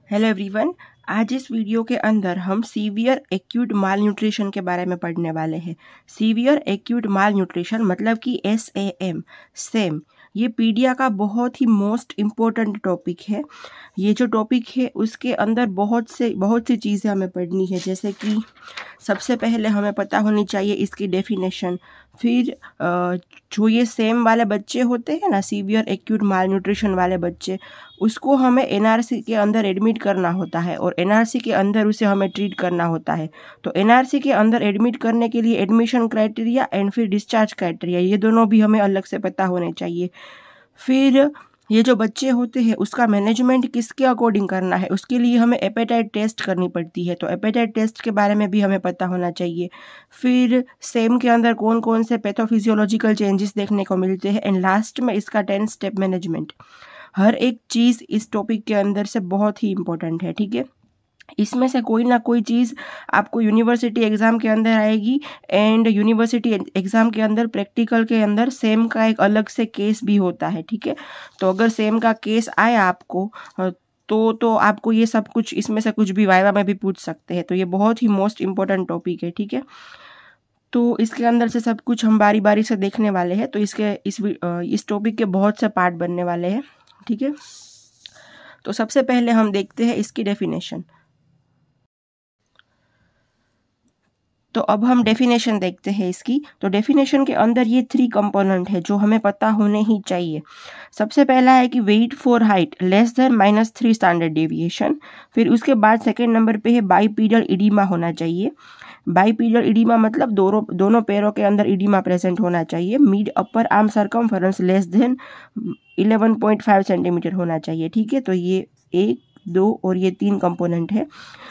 Hello everyone, आज इस video के अंदर हम सीवियर एक्यूट माल न्यूट्रिशन के बारे में पढ़ने वाले हैं। सीवियर एक्यूट माल न्यूट्रिशन मतलब कि SAM सेम, ये पीडिया का बहुत ही मोस्ट इम्पोर्टेंट टॉपिक है। ये जो टॉपिक है उसके अंदर बहुत सी चीज़ें हमें पढ़नी है, जैसे कि सबसे पहले हमें पता होनी चाहिए इसकी डेफिनेशन। फिर जो ये सेम वाले बच्चे होते हैं ना, सीवियर एक्यूट माल न्यूट्रिशन वाले बच्चे, उसको हमें NRC के अंदर एडमिट करना होता है और NRC के अंदर उसे हमें ट्रीट करना होता है। तो NRC के अंदर एडमिट करने के लिए एडमिशन क्राइटेरिया एंड फिर डिस्चार्ज क्राइटेरिया, ये दोनों भी हमें अलग से पता होने चाहिए। फिर ये जो बच्चे होते हैं उसका मैनेजमेंट किसके अकॉर्डिंग करना है, उसके लिए हमें एपेटाइट टेस्ट करनी पड़ती है, तो एपेटाइट टेस्ट के बारे में भी हमें पता होना चाहिए। फिर सेम के अंदर कौन कौन से पैथोफिजियोलॉजिकल चेंजेस देखने को मिलते हैं, एंड लास्ट में इसका 10 स्टेप मैनेजमेंट। हर एक चीज़ इस टॉपिक के अंदर से बहुत ही इम्पोर्टेंट है, ठीक है। इसमें से कोई ना कोई चीज़ आपको यूनिवर्सिटी एग्ज़ाम के अंदर आएगी, एंड यूनिवर्सिटी एग्ज़ाम के अंदर प्रैक्टिकल के अंदर सेम का एक अलग से केस भी होता है, ठीक है। तो अगर सेम का केस आया आपको तो आपको ये सब कुछ, इसमें से कुछ भी वाइवा में भी पूछ सकते हैं। तो ये बहुत ही मोस्ट इम्पोर्टेंट टॉपिक है, ठीक है। तो इसके अंदर से सब कुछ हम बारी बारी से देखने वाले हैं। तो इस टॉपिक के बहुत से पार्ट बनने वाले हैं, ठीक है। तो सबसे पहले हम देखते हैं इसकी डेफिनेशन। तो अब हम डेफिनेशन देखते हैं इसकी। तो डेफिनेशन के अंदर ये 3 कंपोनेंट है जो हमें पता होने ही चाहिए। सबसे पहला है कि weight for height less than -3 standard deviation. फिर उसके बाद सेकेंड नंबर पे है बाइपीडियल इडीमा होना चाहिए। बाइपीडियल इडीमा मतलब दोनों पैरों के अंदर इडीमा प्रेजेंट होना चाहिए। Mid upper arm circumference less than 11.5 centimetre होना चाहिए, ठीक है। तो ये 1, 2 और ये 3 कंपोनेंट है।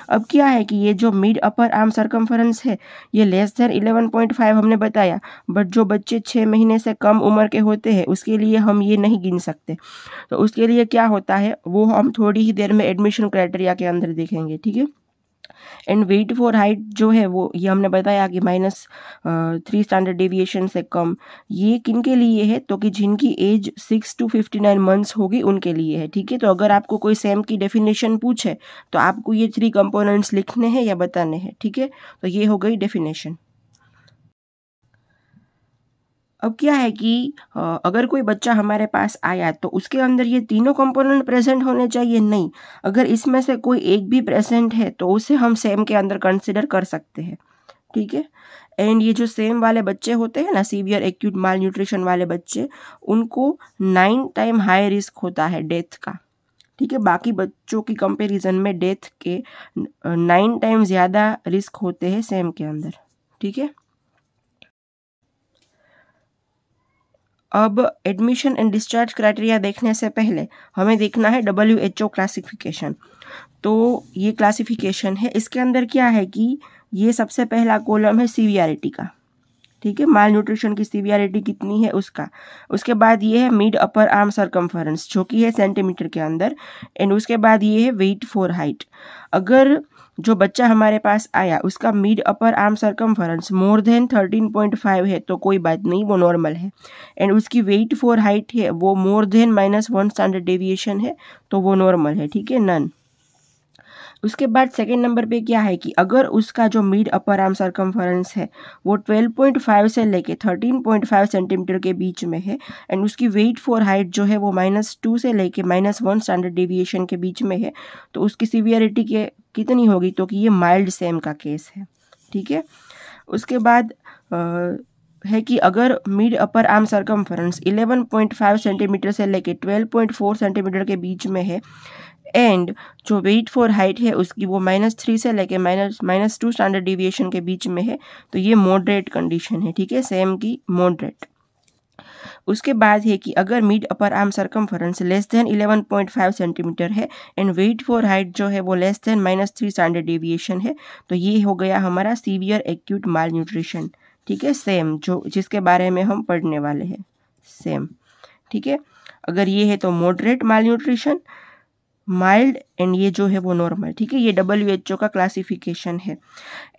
अब क्या है कि ये जो मिड अपर आर्म सरकमफेरेंस है ये लेस देन 11.5 हमने बताया, बट जो बच्चे 6 महीने से कम उम्र के होते हैं उसके लिए हम ये नहीं गिन सकते। तो उसके लिए क्या होता है वो हम थोड़ी ही देर में एडमिशन क्राइटेरिया के अंदर देखेंगे, ठीक है। एंड वेट फॉर हाइट जो है वो ये हमने बताया कि -3 स्टैंडर्ड डेविएशन से कम। ये किन के लिए है, तो कि जिनकी एज 6 to 59 मंथ्स होगी उनके लिए है, ठीक है। तो अगर आपको कोई सेम की डेफिनेशन पूछे तो आपको ये 3 कंपोनेंट्स लिखने हैं या बताने हैं, ठीक है। तो ये हो गई डेफिनेशन। अब क्या है कि अगर कोई बच्चा हमारे पास आया तो उसके अंदर ये तीनों कंपोनेंट प्रेजेंट होने चाहिए, नहीं। अगर इसमें से कोई एक भी प्रेजेंट है तो उसे हम सेम के अंदर कंसिडर कर सकते हैं, ठीक है। एंड ये जो सेम वाले बच्चे होते हैं ना, सीवियर एक्यूट माल न्यूट्रिशन वाले बच्चे, उनको 9 टाइम हाई रिस्क होता है डेथ का, ठीक है। बाकी बच्चों की कंपैरिजन में डेथ के 9 टाइम ज़्यादा रिस्क होते हैं सेम के अंदर, ठीक है। अब एडमिशन एंड डिस्चार्ज क्राइटेरिया देखने से पहले हमें देखना है WHO क्लासिफिकेशन। तो ये क्लासिफिकेशन है, इसके अंदर क्या है कि ये सबसे पहला कॉलम है सीवियरिटी का, ठीक है। माल न्यूट्रिशन की सीवियरिटी कितनी है उसका। उसके बाद ये है मिड अपर आर्म सरकमफेरेंस जो कि है सेंटीमीटर के अंदर, एंड उसके बाद ये है वेट फॉर हाइट। अगर जो बच्चा हमारे पास आया उसका mid upper arm circumference more than 13.5 है तो कोई बात नहीं, वो नॉर्मल है। एंड उसकी वेट फॉर हाइट है वो मोर देन -1 स्टैंडर्ड डेविएशन है तो वो नॉर्मल है, ठीक है, नन। उसके बाद सेकेंड नंबर पे क्या है कि अगर उसका जो मिड अपर आर्म सरकमफेरेंस है वो 12.5 से लेके 13.5 सेंटीमीटर के बीच में है, एंड उसकी वेट फॉर हाइट जो है वो -2 से लेके -1 स्टैंडर्ड डेविएशन के बीच में है, तो उसकी सीवियरिटी के कितनी होगी, तो कि ये माइल्ड सेम का केस है, ठीक है। उसके बाद है कि अगर mid upper arm circumference 11.5 centimetre से लेके 12.4 सेंटीमीटर के बीच में है, एंड जो वेट फॉर हाइट है उसकी वो -3 से लेके -2 स्टैंडर्ड डेविएशन के बीच में है, तो ये मॉडरेट कंडीशन है, ठीक है, सेम की मॉडरेट। उसके बाद है कि अगर mid upper arm circumference less than 11.5 centimetre है एंड वेट फॉर हाइट जो है वो लेस देन -3 स्टैंडर्ड डेविएशन है, तो ये हो गया हमारा सीवियर एक्यूट माल न्यूट्रिशन, ठीक है, सेम जो जिसके बारे में हम पढ़ने वाले हैं, सेम, ठीक है। अगर ये है तो moderate mall nutrition, mild, and ये जो है वो नॉर्मल, ठीक है। ये WHO का क्लासिफिकेशन है।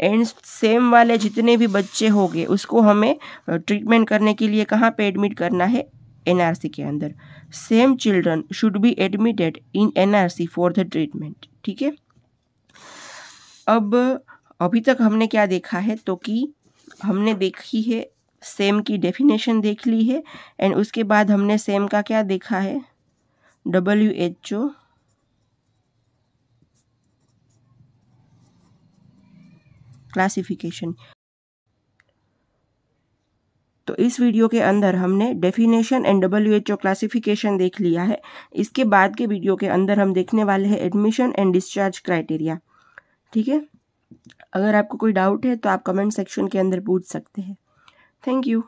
एंड सेम वाले जितने भी बच्चे होंगे उसको हमें ट्रीटमेंट करने के लिए कहाँ पे एडमिट करना है, NRC के अंदर। Same children should be admitted in NRC for the treatment. ठीक है, अब अभी तक हमने क्या देखा है, तो कि हमने देखी है सेम की डेफिनेशन देख ली है, एंड उसके बाद हमने सेम का क्या देखा है, WHO क्लासिफिकेशन। तो इस वीडियो के अंदर हमने डेफिनेशन एंड WHO क्लासिफिकेशन देख लिया है। इसके बाद के वीडियो के अंदर हम देखने वाले हैं एडमिशन एंड डिस्चार्ज क्राइटेरिया। ठीक है, अगर आपको कोई डाउट है तो आप कमेंट सेक्शन के अंदर पूछ सकते हैं। Thank you.